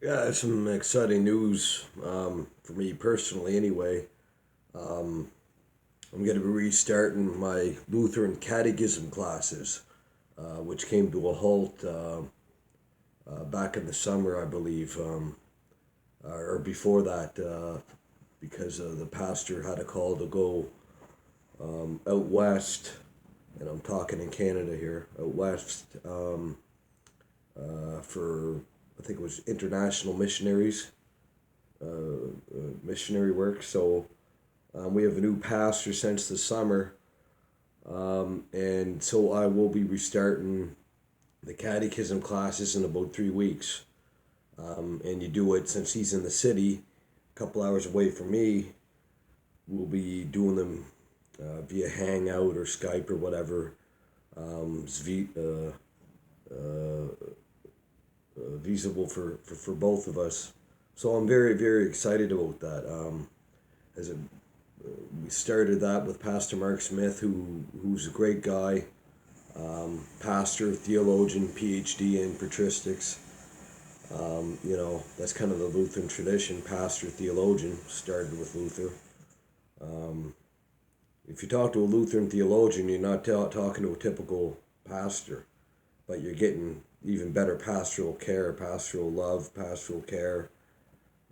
Yeah, some exciting news for me personally, anyway. I'm going to be restarting my Lutheran Catechism classes, which came to a halt back in the summer, I believe, or before that, because the pastor had a call to go out west, and I'm talking in Canada here, out west for, I think it was international missionary work. So we have a new pastor since the summer, and so I will be restarting the catechism classes in about 3 weeks. And you do it since he's in the city, a couple hours away from me. We'll be doing them via Hangout or Skype or whatever. It's feasible for both of us. So I'm very, very excited about that. As a We started that with Pastor Mark Smith, who's a great guy, pastor, theologian, PhD in patristics. That's kind of the Lutheran tradition. Pastor, theologian, started with Luther. Um, if you talk to a Lutheran theologian, you're not talking to a typical pastor, but you're getting even better pastoral care, pastoral love, pastoral care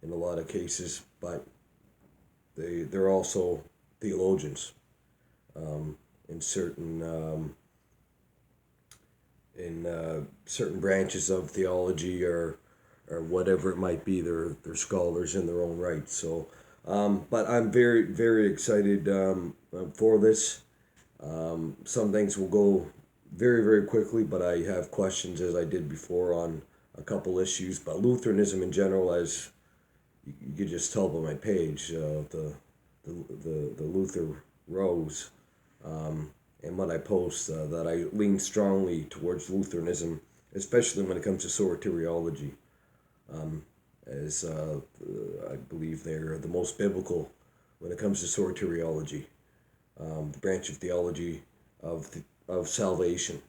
in a lot of cases. But they're also theologians um, in certain branches of theology or whatever it might be. They're scholars in their own right. So, but I'm very very excited for this. Some things will go very very quickly, but I have questions as I did before on a couple issues. But Lutheranism in general, as you could just tell by my page, the Luther Rose, and what I post, that I lean strongly towards Lutheranism, especially when it comes to soteriology, as I believe they're the most biblical when it comes to soteriology, the branch of theology of salvation.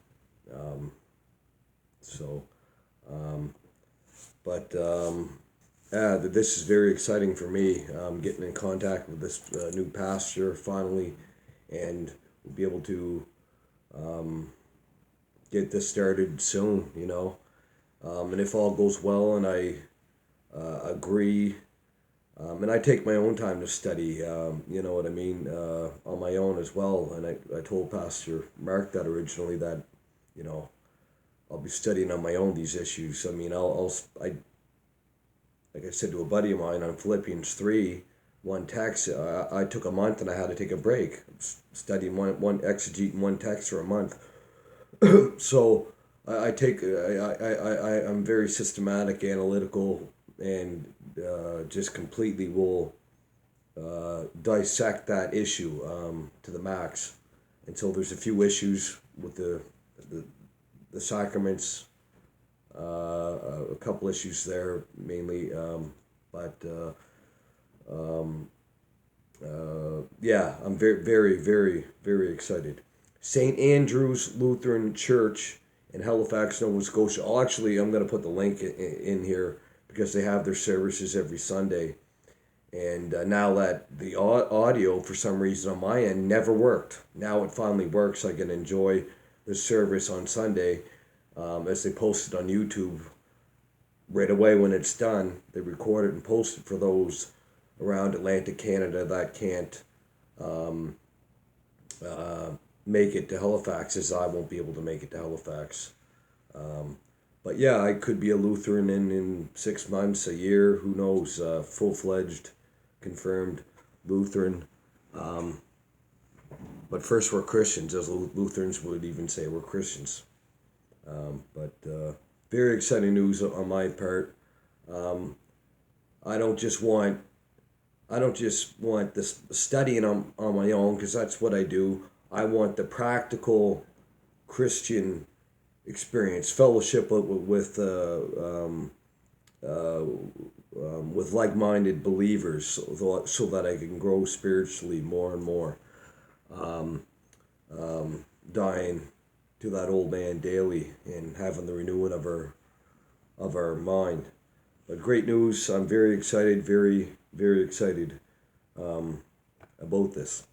Um, so, um, but this is very exciting for me. Getting in contact with this new pastor finally, and we'll be able to get this started soon. And if all goes well, and I agree, and I take my own time to study. You know what I mean, on my own as well. And I told Pastor Mark that originally, that you know I'll be studying on my own these issues. I mean, I like I said to a buddy of mine on Philippians 3, one text, I took a month and I had to take a break, studying one exegete in one text for a month. So I'm very systematic, analytical, and just completely will dissect that issue to the max. And so there's a few issues with the, the sacraments, a couple issues there mainly, but yeah, I'm very, very, very, very excited. St. Andrew's Lutheran Church in Halifax, Nova Scotia. I'm going to put the link in here because they have their services every Sunday. And now that the audio, for some reason on my end, never worked, now it finally works. I can enjoy the service on Sunday, as they post it on YouTube right away when it's done. They record it and post it for those around Atlantic Canada that can't um, uh, make it to Halifax, as I won't be able to make it to Halifax. Um, but yeah, I could be a Lutheran in 6 months, a year, who knows, full fledged, confirmed Lutheran. Um, but first, we're Christians, as Lutherans would even say, we're Christians. But very exciting news on my part. Um, I don't just want I don't just want this studying on my own, because that's what I do. I want the practical Christian experience, fellowship with like-minded believers, so that I can grow spiritually more and more. Um, Dying to that old man daily and having the renewing of our mind. But great news. I'm very excited, very, very excited about this.